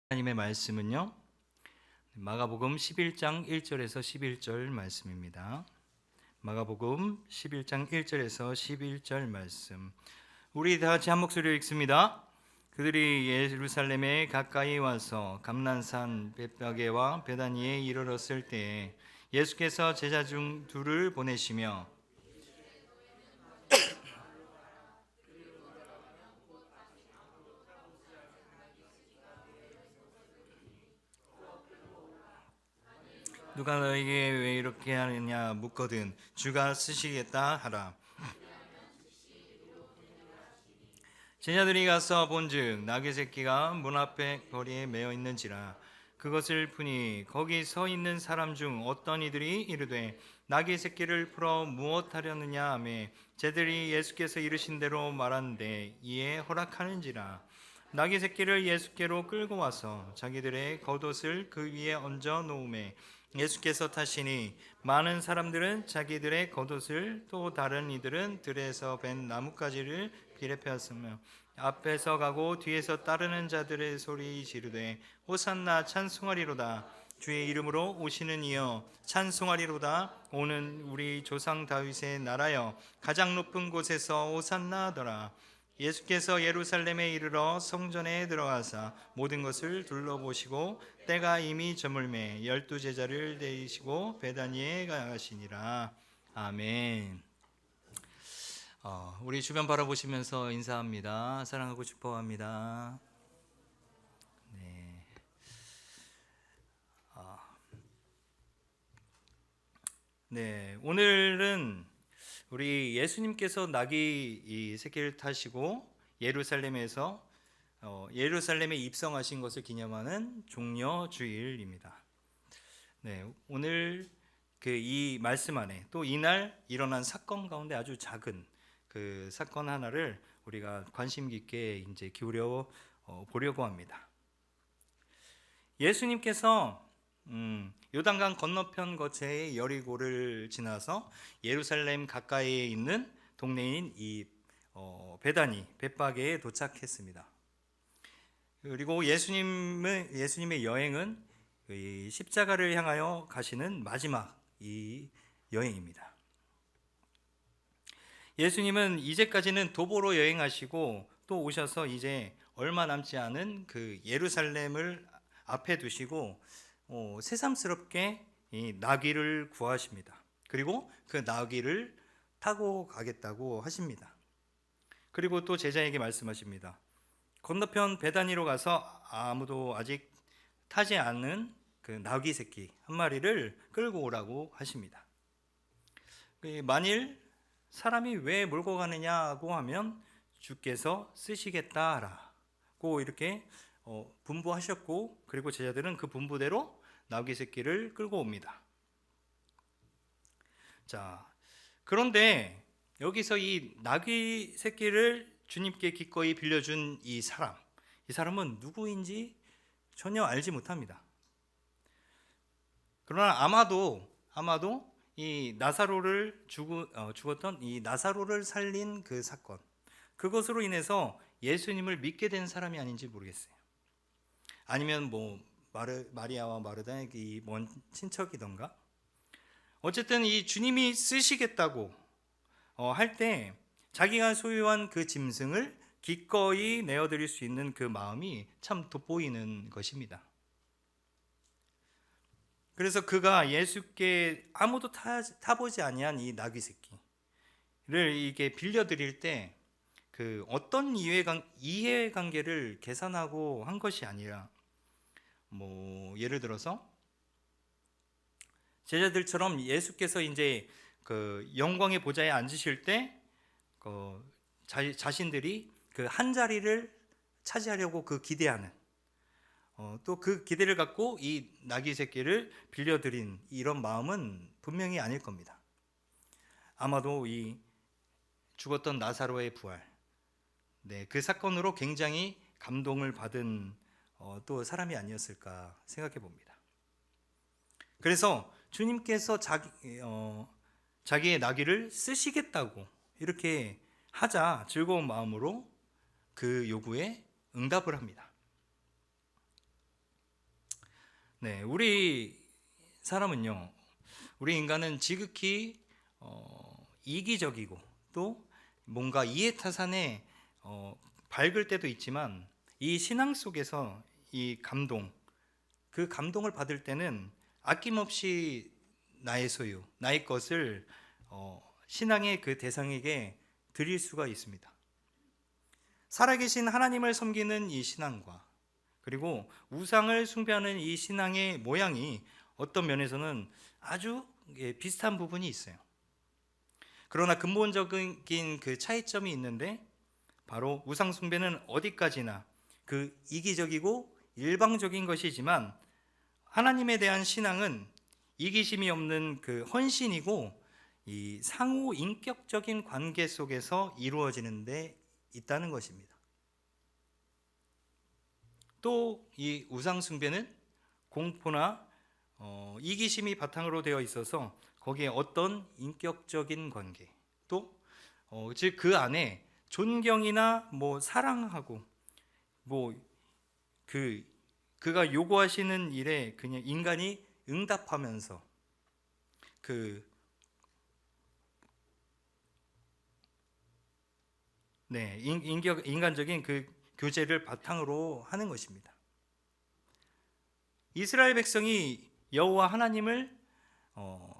하나님의 말씀은요, 마가복음 11장 1절에서 11절 말씀입니다. 마가복음 11장 1절에서 11절 말씀, 우리 다 같이 한 목소리로 읽습니다. 그들이 예루살렘에 가까이 와서 감난산 벳바게와 베다니에 이르렀을 때에 예수께서 제자 중 둘을 보내시며 누가 너에게 왜 이렇게 하느냐 묻거든 주가 쓰시겠다 하라. 제자들이 가서 본즉 나귀 새끼가 문 앞에 거리에 매어 있는지라. 그것을 보니 거기 서 있는 사람 중 어떤 이들이 이르되 나귀 새끼를 풀어 무엇하려느냐 하매 제들이 예수께서 이르신 대로 말하는데 이에 허락하는지라. 나귀 새끼를 예수께로 끌고 와서 자기들의 겉옷을 그 위에 얹어 놓음에 예수께서 타시니 많은 사람들은 자기들의 겉옷을 또 다른 이들은 들에서 벤 나뭇가지를 길에 펴었으며 앞에서 가고 뒤에서 따르는 자들의 소리 지르되 호산나 찬송하리로다. 주의 이름으로 오시는 이여 찬송하리로다. 오는 우리 조상 다윗의 나라여 가장 높은 곳에서 호산나 하더라. 예수께서 예루살렘에 이르러 성전에 들어가사 모든 것을 둘러보시고 때가 이미 저물매 12 제자를 데리시고 베다니에 가시니라. 아멘. 우리 주변 바라보시면서 인사합니다. 사랑하고 축복합니다. 네. 네. 오늘은 우리 예수님께서 나귀 이 새끼를 타시고 예루살렘에서 예루살렘에 입성하신 것을 기념하는 종려 주일입니다. 네. 오늘 그 이 말씀 안에 또 이날 일어난 사건 가운데 아주 작은 그 사건 하나를 우리가 관심 깊게 이제 기울여 보려고 합니다. 예수님께서 요단강 건너편 거처의 여리고를 지나서 예루살렘 가까이에 있는 동네인 이 베다니 벳바게에 도착했습니다. 그리고 예수님의 여행은 이 십자가를 향하여 가시는 마지막 이 여행입니다. 예수님은 이제까지는 도보로 여행하시고 또 오셔서 이제 얼마 남지 않은 그 예루살렘을 앞에 두시고 새삼스럽게 이 나귀를 구하십니다. 그리고 그 나귀를 타고 가겠다고 하십니다. 그리고 또 제자에게 말씀하십니다. 건너편 베다니로 가서 아무도 아직 타지 않은 그 나귀 새끼 한 마리를 끌고 오라고 하십니다. 만일 사람이 왜 몰고 가느냐고 하면 주께서 쓰시겠다라고 이렇게 분부하셨고, 그리고 제자들은 그 분부대로 나귀 새끼를 끌고 옵니다. 자, 그런데 여기서 이 나귀 새끼를 주님께 기꺼이 빌려준 이 사람은 누구인지 전혀 알지 못합니다. 그러나 아마도 이 나사로를 죽었던 이 나사로를 살린 그 사건, 그것으로 인해서 예수님을 믿게 된 사람이 아닌지 모르겠어요. 아니면 뭐 마리아와 마르다의 이 먼 친척이던가. 어쨌든 이 주님이 쓰시겠다고 할 때 자기가 소유한 그 짐승을 기꺼이 내어드릴 수 있는 그 마음이 참 돋보이는 것입니다. 그래서 그가 예수께 아무도 타보지 아니한 이 나귀 새끼를 이게 빌려드릴 때 그 어떤 이해관계를 계산하고 한 것이 아니라, 뭐 예를 들어서 제자들처럼 예수께서 이제 그 영광의 보좌에 앉으실 때 자신들이 그 한 자리를 차지하려고 그 기대하는, 또 그 기대를 갖고 이 나귀 새끼를 빌려드린 이런 마음은 분명히 아닐 겁니다. 아마도 이 죽었던 나사로의 부활, 그 사건으로 굉장히 감동을 받은 또 사람이 아니었을까 생각해 봅니다. 그래서 주님께서 자기의 나귀를 쓰시겠다고 이렇게 하자 즐거운 마음으로 그 요구에 응답을 합니다. 네, 우리 사람은요, 우리 인간은 지극히 이기적이고 또 뭔가 이해타산에 밝을 때도 있지만 이 신앙 속에서 이 감동, 그 감동을 받을 때는 아낌없이 나의 소유, 나의 것을 신앙의 그 대상에게 드릴 수가 있습니다. 살아계신 하나님을 섬기는 이 신앙과 그리고 우상을 숭배하는 이 신앙의 모양이 어떤 면에서는 아주 비슷한 부분이 있어요. 그러나 근본적인 그 차이점이 있는데 바로 우상 숭배는 어디까지나 그 이기적이고 일방적인 것이지만 하나님에 대한 신앙은 이기심이 없는 그 헌신이고 이 상호 인격적인 관계 속에서 이루어지는 데 있다는 것입니다. 또 이 우상 숭배는 공포나 이기심이 바탕으로 되어 있어서 거기에 어떤 인격적인 관계 또 즉 그 안에 존경이나 뭐 사랑하고 뭐 그가 요구하시는 일에 그냥 인간이 응답하면서 그 인간적인 그 교제를 바탕으로 하는 것입니다. 이스라엘 백성이 여호와 하나님을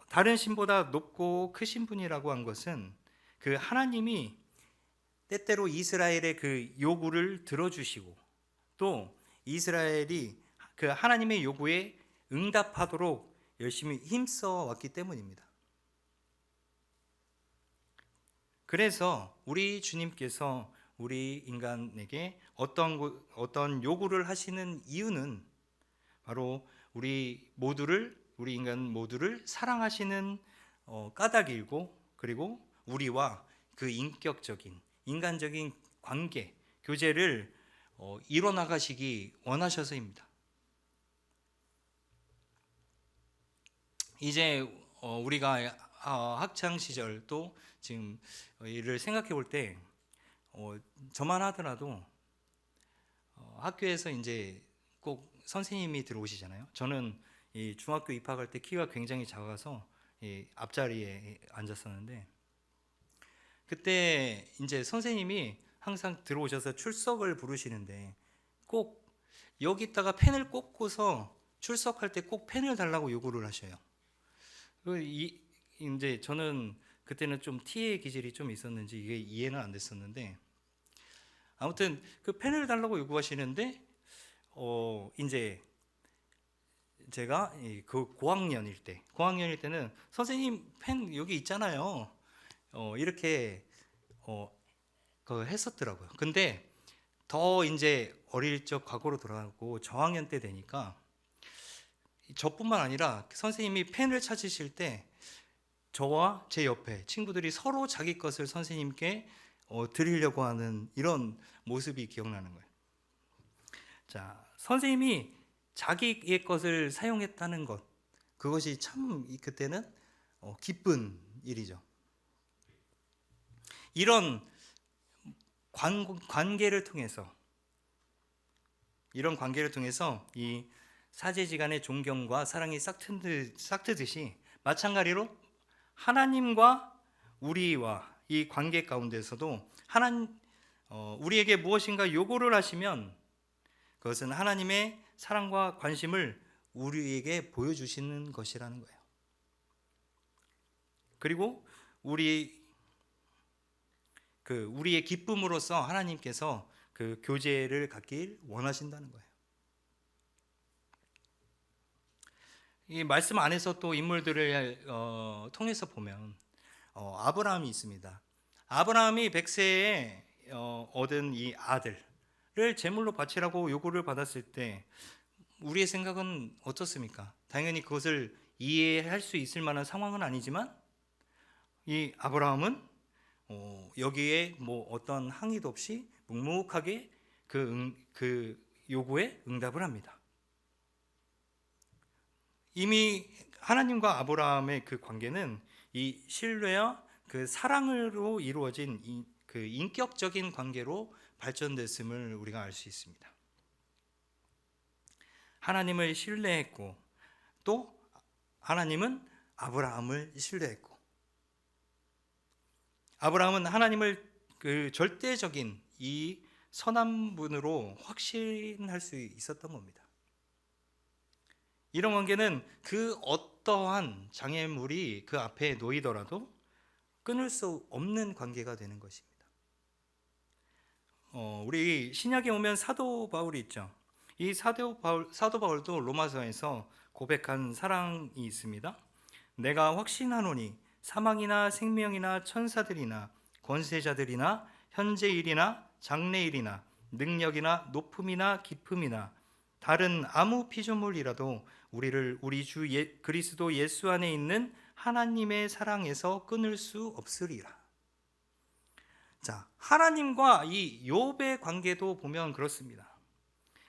다른 신보다 높고 크신 분이라고 한 것은 그 하나님이 때때로 이스라엘의 그 요구를 들어주시고 또 이스라엘이 그 하나님의 요구에 응답하도록 열심히 힘써 왔기 때문입니다. 그래서 우리 주님께서 우리 인간에게 어떤 요구를 하시는 이유는 바로 우리 인간 모두를 사랑하시는 까닭이고 그리고 우리와 그 인격적인 인간적인 관계 교제를 이뤄나가시기 원하셔서입니다. 이제 우리가 학창 시절 또 지금 이를 생각해 볼 때 저만 하더라도 학교에서 이제 꼭 선생님이 들어오시잖아요. 저는 이 중학교 입학할 때 키가 굉장히 작아서 이 앞자리에 앉았었는데 그때 이제 선생님이 항상 들어오셔서 출석을 부르시는데 꼭 여기다가 펜을 꽂고서 출석할 때 꼭 펜을 달라고 요구를 하셔요. 이제 저는 그때는 좀 T의 기질이 좀 있었는지 이게 이해는 안 됐었는데 아무튼 그 펜을 달라고 요구하시는데 이제 제가 그 고학년일 때는 선생님 펜 여기 있잖아요. 이렇게 했었더라고요. 근데 더 이제 어릴 적 과거로 돌아가고 저학년 때 되니까 저뿐만 아니라 선생님이 펜을 찾으실 때 저와 제 옆에 친구들이 서로 자기 것을 선생님께 드리려고 하는 이런 모습이 기억나는 거예요. 자, 선생님이 자기의 것을 사용했다는 것, 그것이 참 그때는 기쁜 일이죠. 이런 관계를 통해서 이 사제지간의 존경과 사랑이 싹트듯이 마찬가지로 하나님과 우리와 이 관계 가운데서도 우리에게 무엇인가 요구를 하시면 그것은 하나님의 사랑과 관심을 우리에게 보여주시는 것이라는 거예요. 그리고 우리의 기쁨으로써 하나님께서 그 교제를 갖길 원하신다는 거예요. 이 말씀 안에서 또 인물들을 통해서 보면 아브라함이 있습니다. 아브라함이 100세에 얻은 이 아들을 제물로 바치라고 요구를 받았을 때 우리의 생각은 어떻습니까? 당연히 그것을 이해할 수 있을 만한 상황은 아니지만 이 아브라함은 여기에 뭐 어떤 항의도 없이 묵묵하게 그 요구에 응답을 합니다. 이미 하나님과 아브라함의 그 관계는 이 신뢰와 그 사랑으로 이루어진 그 인격적인 관계로 발전됐음을 우리가 알 수 있습니다. 하나님을 신뢰했고, 또 하나님은 아브라함을 신뢰했고, 아브라함은 하나님을 그 절대적인 이 선한 분으로 확신할 수 있었던 겁니다. 이런 관계는 그 어떠한 장애물이 그 앞에 놓이더라도 끊을 수 없는 관계가 되는 것입니다. 우리 신약에 오면 사도 바울이 있죠. 이 사도 바울도 로마서에서 고백한 사랑이 있습니다. 내가 확신하노니 사망이나 생명이나 천사들이나 권세자들이나 현재일이나 장래일이나 능력이나 높음이나 깊음이나 다른 아무 피조물이라도 우리를 우리 주 그리스도 예수 안에 있는 하나님의 사랑에서 끊을 수 없으리라. 자, 하나님과 이 욥의 관계도 보면 그렇습니다.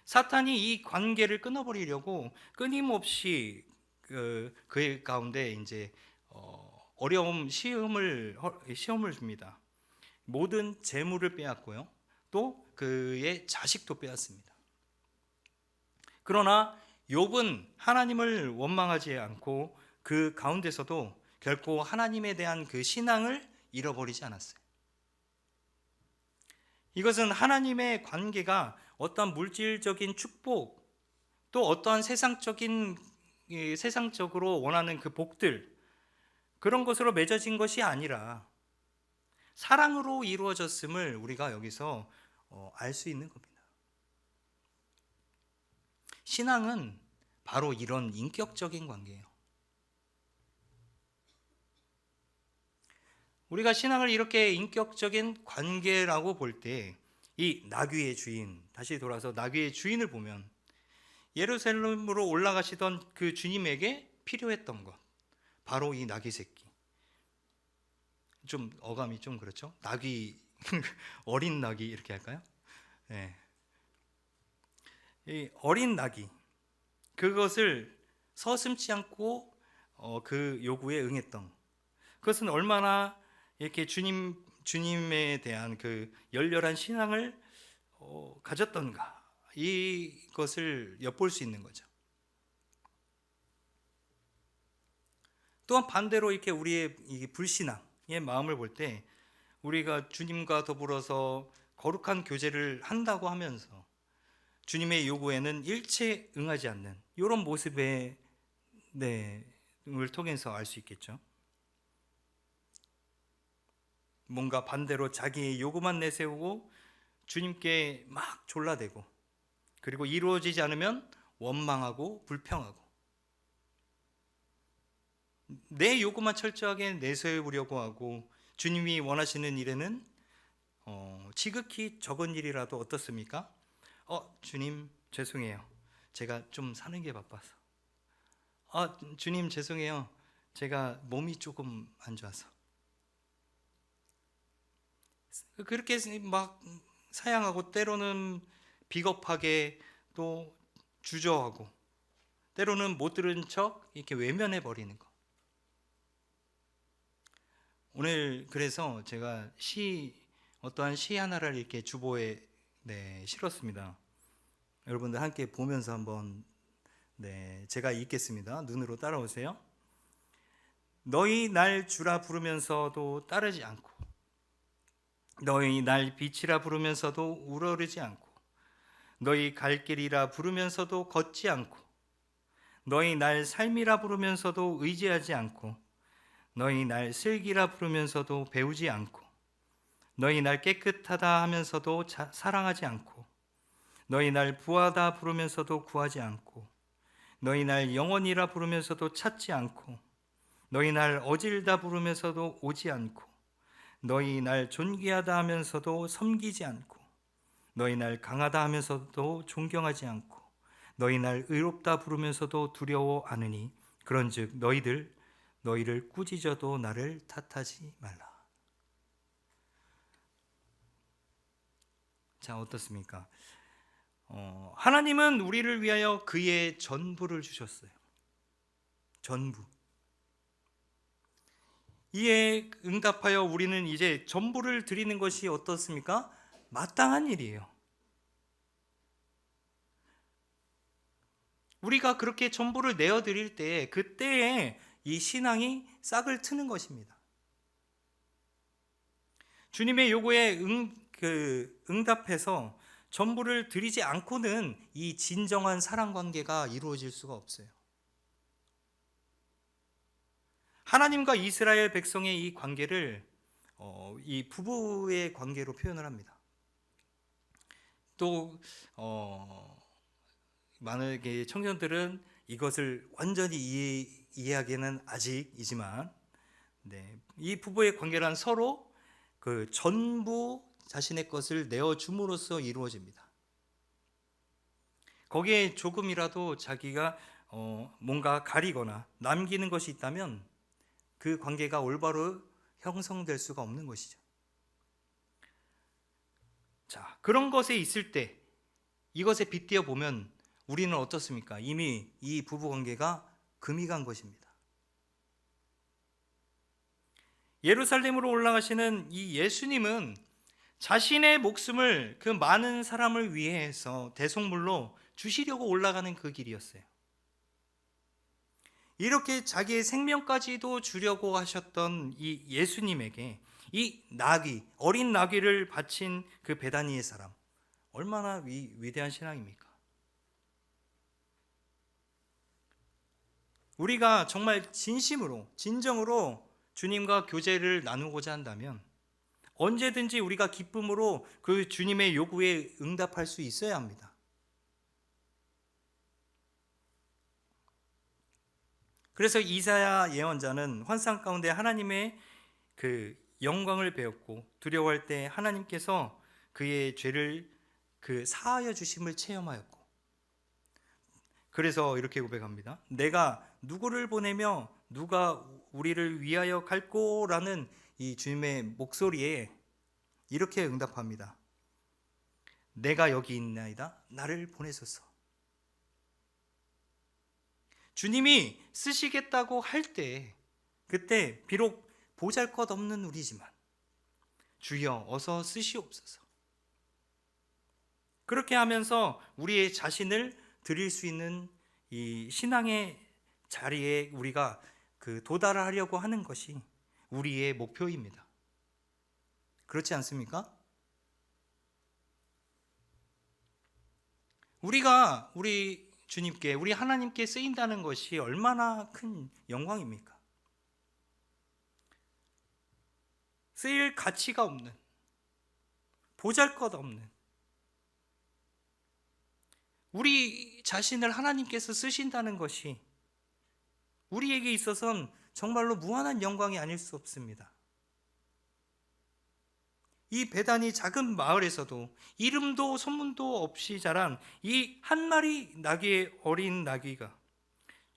사탄이 이 관계를 끊어버리려고 끊임없이 그의 가운데 이제 어려움, 시험을 줍니다. 모든 재물을 빼앗고요, 또 그의 자식도 빼앗습니다. 그러나 욥은 하나님을 원망하지 않고 그 가운데서도 결코 하나님에 대한 그 신앙을 잃어버리지 않았어요. 이것은 하나님의 관계가 어떠한 물질적인 축복, 또 어떠한 세상적으로 원하는 그 복들, 그런 것으로 맺어진 것이 아니라 사랑으로 이루어졌음을 우리가 여기서 알 수 있는 겁니다. 신앙은 바로 이런 인격적인 관계예요. 우리가 신앙을 이렇게 인격적인 관계라고 볼 때 이 나귀의 주인, 다시 돌아서 나귀의 주인을 보면 예루살렘으로 올라가시던 그 주님에게 필요했던 것, 바로 이 나귀 새끼. 좀 어감이 좀 그렇죠? 나귀, 어린 나귀 이렇게 할까요? 네. 이 어린 나귀, 그것을 서슴지 않고 그 요구에 응했던, 그것은 얼마나 이렇게 주님에 대한 그 열렬한 신앙을 가졌던가, 이것을 엿볼 수 있는 거죠. 또한 반대로 이렇게 우리의 이 불신앙의 마음을 볼 때, 우리가 주님과 더불어서 거룩한 교제를 한다고 하면서 주님의 요구에는 일체 응하지 않는 이런 모습의 을 통해서 알 수 있겠죠. 뭔가 반대로 자기의 요구만 내세우고 주님께 막 졸라대고, 그리고 이루어지지 않으면 원망하고 불평하고, 내 요구만 철저하게 내세우려고 하고, 주님이 원하시는 일에는 지극히 적은 일이라도 어떻습니까? 주님 죄송해요, 제가 좀 사는 게 바빠서. 주님 죄송해요, 제가 몸이 조금 안 좋아서. 그렇게 막 사양하고, 때로는 비겁하게 또 주저하고, 때로는 못 들은 척 이렇게 외면해 버리는 거. 오늘 그래서 제가 어떠한 시 하나를 이렇게 주보에 실었습니다. 여러분들 함께 보면서 한번 제가 읽겠습니다. 눈으로 따라오세요. 너희 날 주라 부르면서도 따르지 않고, 너희 날 빛이라 부르면서도 우러르지 않고, 너희 갈 길이라 부르면서도 걷지 않고, 너희 날 삶이라 부르면서도 의지하지 않고, 너희 날 슬기라 부르면서도 배우지 않고, 너희 날 깨끗하다 하면서도 사랑하지 않고, 너희 날 부하다 부르면서도 구하지 않고, 너희 날 영원이라 부르면서도 찾지 않고, 너희 날 어질다 부르면서도 오지 않고, 너희 날 존귀하다 하면서도 섬기지 않고, 너희 날 강하다 하면서도 존경하지 않고, 너희 날 의롭다 부르면서도 두려워 하느니, 그런즉 너희를 꾸짖어도 나를 탓하지 말라. 자, 어떻습니까? 하나님은 우리를 위하여 그의 전부를 주셨어요. 전부. 이에 응답하여 우리는 이제 전부를 드리는 것이 어떻습니까? 마땅한 일이에요. 우리가 그렇게 전부를 내어드릴 때 그때에 이 신앙이 싹을 트는 것입니다. 주님의 요구에 응답해서 전부를 드리지 않고는 이 진정한 사랑 관계가 이루어질 수가 없어요. 하나님과 이스라엘 백성의 이 관계를 이 부부의 관계로 표현을 합니다. 또 만약에 청년들은 이것을 완전히 이해하기는 아직이지만, 이 부부의 관계란 서로 그 전부 자신의 것을 내어줌으로써 이루어집니다. 거기에 조금이라도 자기가 뭔가 가리거나 남기는 것이 있다면 그 관계가 올바로 형성될 수가 없는 것이죠. 자, 그런 것에 있을 때 이것에 빗대어 보면 우리는 어떻습니까? 이미 이 부부 관계가 금이 간 것입니다. 예루살렘으로 올라가시는 이 예수님은 자신의 목숨을 그 많은 사람을 위해서 대속물로 주시려고 올라가는 그 길이었어요. 이렇게 자기의 생명까지도 주려고 하셨던 이 예수님에게 이 나귀, 어린 나귀를 바친 그 베다니의 사람, 얼마나 위대한 신앙입니까? 우리가 정말 진심으로, 진정으로 주님과 교제를 나누고자 한다면 언제든지 우리가 기쁨으로 그 주님의 요구에 응답할 수 있어야 합니다. 그래서 이사야 예언자는 환상 가운데 하나님의 그 영광을 배웠고 두려워할 때 하나님께서 그의 죄를 사하여 주심을 체험하였고, 그래서 이렇게 고백합니다. 내가 누구를 보내며 누가 우리를 위하여 갈꼬라는 이 주님의 목소리에 이렇게 응답합니다. 내가 여기 있나이다. 나를 보내소서. 주님이 쓰시겠다고 할 때, 그때 비록 보잘것없는 우리지만 주여 어서 쓰시옵소서. 그렇게 하면서 우리의 자신을 드릴 수 있는 이 신앙의 자리에 우리가 도달하려고 하는 것이 우리의 목표입니다. 그렇지 않습니까? 우리가 우리 주님께, 우리 하나님께 쓰인다는 것이 얼마나 큰 영광입니까? 쓰일 가치가 없는, 보잘것없는 우리 자신을 하나님께서 쓰신다는 것이 우리에게 있어서는 정말로 무한한 영광이 아닐 수 없습니다. 이 베다니 작은 마을에서도 이름도 소문도 없이 자란 이 한 마리 나귀의 어린 나귀가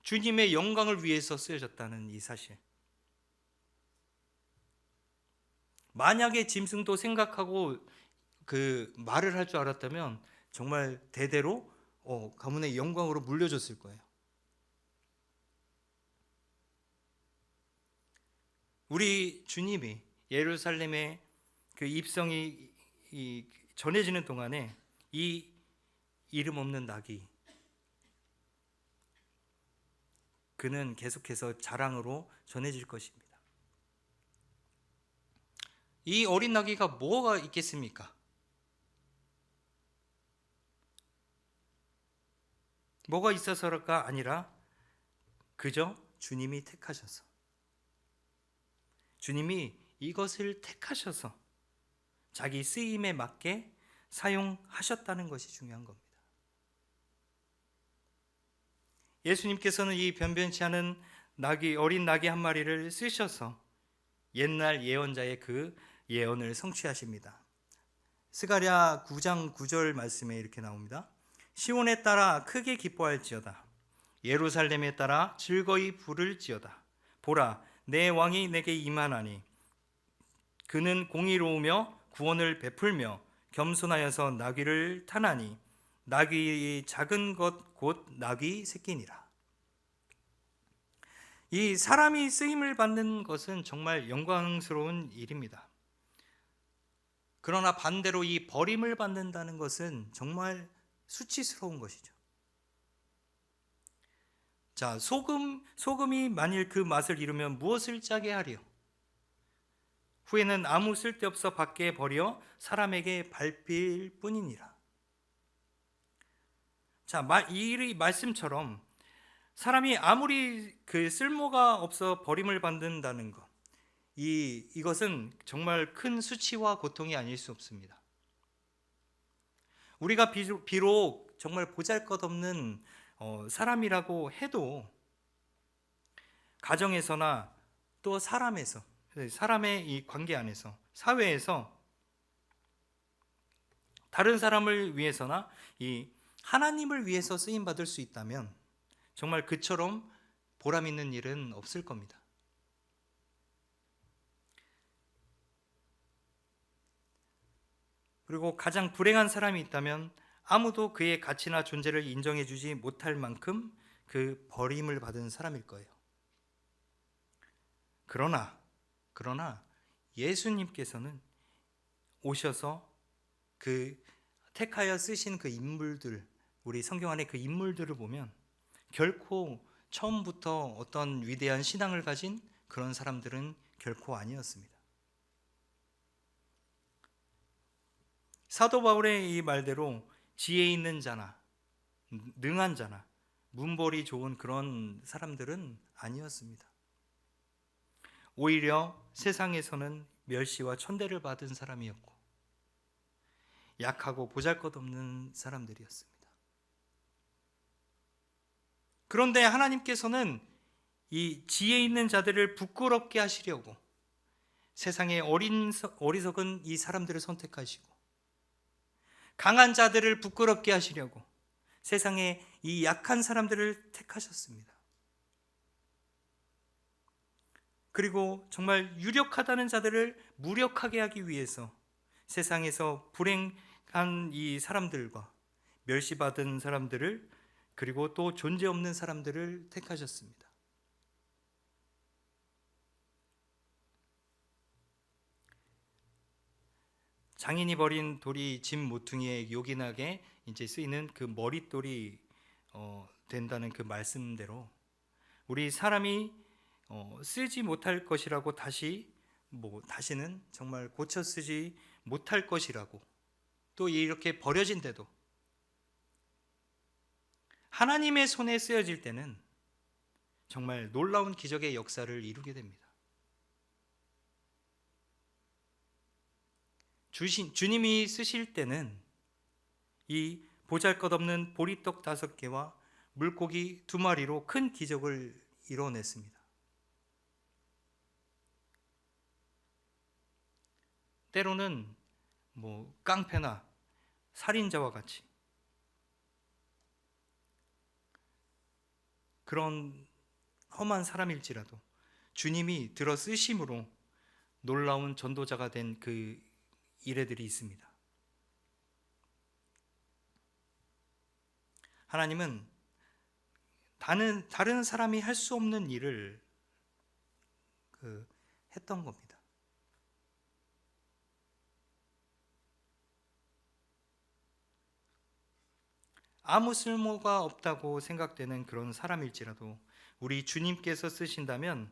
주님의 영광을 위해서 쓰여졌다는 이 사실, 만약에 짐승도 생각하고 말을 할 줄 알았다면 정말 대대로 가문의 영광으로 물려줬을 거예요. 우리 주님이 예루살렘에 그 입성이 전해지는 동안에 이 이름 없는 나귀, 그는 계속해서 자랑으로 전해질 것입니다. 이 어린 나귀가 뭐가 있겠습니까? 뭐가 있어서가 아니라 그저 주님이 택하셔서, 주님이 이것을 택하셔서 자기 쓰임에 맞게 사용하셨다는 것이 중요한 겁니다. 예수님께서는 이 변변치 않은 어린 나귀 한 마리를 쓰셔서 옛날 예언자의 그 예언을 성취하십니다. 스가랴 9장 9절 말씀에 이렇게 나옵니다. 시온에 따라 크게 기뻐할지어다. 예루살렘에 따라 즐거이 부를지어다. 보라, 내 왕이 내게 임하나니 그는 공의로우며 구원을 베풀며 겸손하여서 나귀를 타나니 나귀의 작은 것 곧 나귀 새끼니라. 이 사람이 쓰임을 받는 것은 정말 영광스러운 일입니다. 그러나 반대로 이 버림을 받는다는 것은 정말 수치스러운 것이죠. 자, 소금이 만일 그 맛을 잃으면 무엇을 짜게 하리요? 후에는 아무 쓸데없어 밖에 버려 사람에게 밟힐 뿐이니라. 자, 이 말씀처럼 사람이 아무리 그 쓸모가 없어 버림을 받는다는 것, 이것은 정말 큰 수치와 고통이 아닐 수 없습니다. 우리가 비록 정말 보잘것없는 사람이라고 해도 가정에서나 또 사람의 이 관계 안에서, 사회에서 다른 사람을 위해서나 이 하나님을 위해서 쓰임 받을 수 있다면 정말 그처럼 보람 있는 일은 없을 겁니다. 그리고 가장 불행한 사람이 있다면 아무도 그의 가치나 존재를 인정해 주지 못할 만큼 그 버림을 받은 사람일 거예요. 그러나 예수님께서는 오셔서 그 택하여 쓰신 그 인물들, 우리 성경 안에 그 인물들을 보면 결코 처음부터 어떤 위대한 신앙을 가진 그런 사람들은 결코 아니었습니다. 사도 바울의 이 말대로 지혜 있는 자나 능한 자나 문벌이 좋은 그런 사람들은 아니었습니다. 오히려 세상에서는 멸시와 천대를 받은 사람이었고 약하고 보잘것없는 사람들이었습니다. 그런데 하나님께서는 이 지혜 있는 자들을 부끄럽게 하시려고 세상의 어리석은 이 사람들을 선택하시고 강한 자들을 부끄럽게 하시려고 세상의 이 약한 사람들을 택하셨습니다. 그리고 정말 유력하다는 자들을 무력하게 하기 위해서 세상에서 불행한 이 사람들과 멸시받은 사람들을, 그리고 또 존재 없는 사람들을 택하셨습니다. 장인이 버린 돌이 집 모퉁이에 요긴하게 이제 쓰이는 그 머릿돌이 된다는 그 말씀대로 우리 사람이 쓰지 못할 것이라고 다시는 정말 고쳐 쓰지 못할 것이라고, 또 이렇게 버려진데도 하나님의 손에 쓰여질 때는 정말 놀라운 기적의 역사를 이루게 됩니다. 주님이 쓰실 때는 이 보잘것없는 보리떡 5개와 물고기 2마리로 큰 기적을 이뤄냈습니다. 때로는 깡패나 살인자와 같이 그런 험한 사람일지라도 주님이 들어 쓰심으로 놀라운 전도자가 된 그 일회들이 있습니다. 하나님은 다른 사람이 할 수 없는 일을 했던 겁니다. 아무 쓸모가 없다고 생각되는 그런 사람일지라도 우리 주님께서 쓰신다면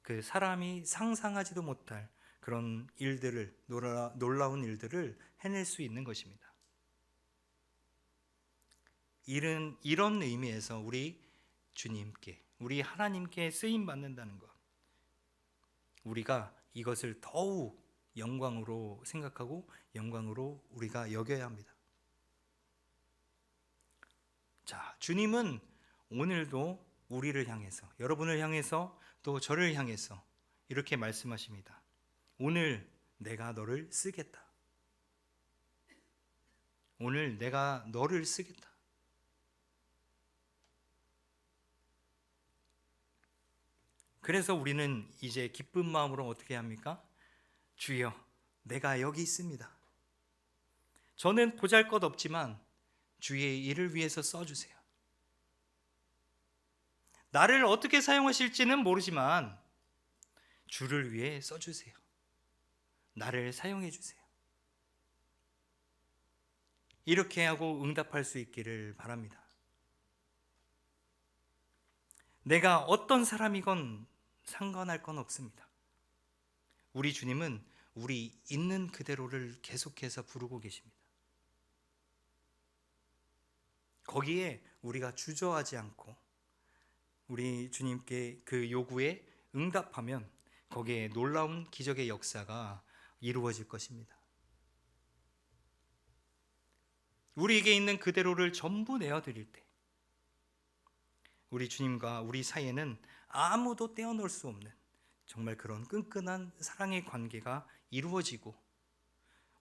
그 사람이 상상하지도 못할 그런 일들을, 놀라운 일들을 해낼 수 있는 것입니다. 이런 의미에서 우리 주님께, 우리 하나님께 쓰임 받는다는 것, 우리가 이것을 더욱 영광으로 생각하고 영광으로 우리가 여겨야 합니다. 자, 주님은 오늘도 우리를 향해서, 여러분을 향해서, 또 저를 향해서 이렇게 말씀하십니다. 오늘 내가 너를 쓰겠다. 오늘 내가 너를 쓰겠다. 그래서 우리는 이제 기쁜 마음으로 어떻게 합니까? 주여, 내가 여기 있습니다. 저는 보잘것없지만 주의 일을 위해서 써주세요. 나를 어떻게 사용하실지는 모르지만 주를 위해 써주세요. 나를 사용해 주세요. 이렇게 하고 응답할 수 있기를 바랍니다. 내가 어떤 사람이건 상관할 건 없습니다. 우리 주님은 우리 있는 그대로를 계속해서 부르고 계십니다. 거기에 우리가 주저하지 않고 우리 주님께 그 요구에 응답하면 거기에 놀라운 기적의 역사가 이루어질 것입니다. 우리에게 있는 그대로를 전부 내어드릴 때 우리 주님과 우리 사이에는 아무도 떼어놓을 수 없는 정말 그런 끈끈한 사랑의 관계가 이루어지고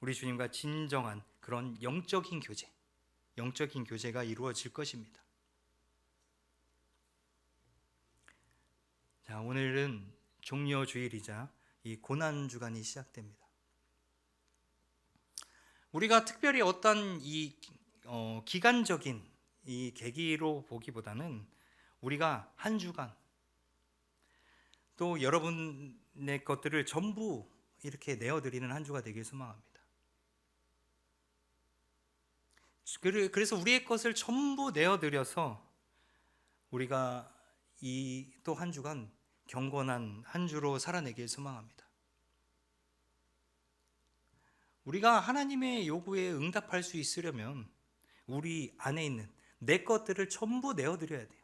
우리 주님과 진정한 그런 영적인 교제가 이루어질 것입니다. 자, 오늘은 종려주일이자 이 고난주간이 시작됩니다. 우리가 특별히 어떤 기간적인 이 계기로 보기보다는 우리가 한 주간 또 여러분의 것들을 전부 이렇게 내어드리는 한 주가 되길 소망합니다. 그래서 우리의 것을 전부 내어드려서 우리가 이 또 한 주간 경건한 한 주로 살아내길 소망합니다. 우리가 하나님의 요구에 응답할 수 있으려면 우리 안에 있는 내 것들을 전부 내어드려야 돼요.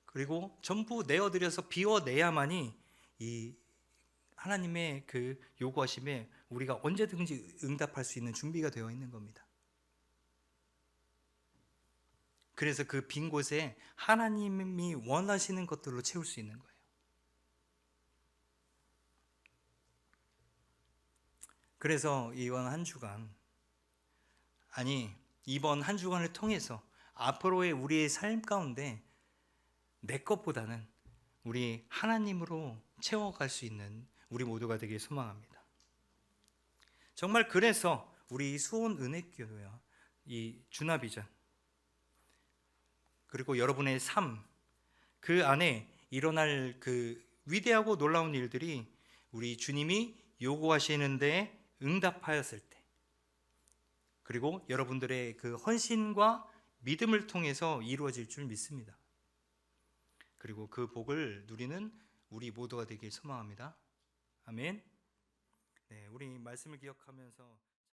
그리고 전부 내어드려서 비워내야만이 이 하나님의 그 요구하심에 우리가 언제든지 응답할 수 있는 준비가 되어 있는 겁니다. 그래서 그 빈 곳에 하나님이 원하시는 것들로 채울 수 있는 거예요. 그래서 이번 한 주간, 이번 한 주간을 통해서 앞으로의 우리의 삶 가운데 내 것보다는 우리 하나님으로 채워갈 수 있는 우리 모두가 되길 소망합니다. 정말 그래서 우리 수원 은혜교회와 이 주나비전 그리고 여러분의 삶, 그 안에 일어날 그 위대하고 놀라운 일들이 우리 주님이 요구하시는데 응답하였을 때, 그리고 여러분들의 그 헌신과 믿음을 통해서 이루어질 줄 믿습니다. 그리고 그 복을 누리는 우리 모두가 되길 소망합니다. 아멘. 네, 우리 말씀을 기억하면서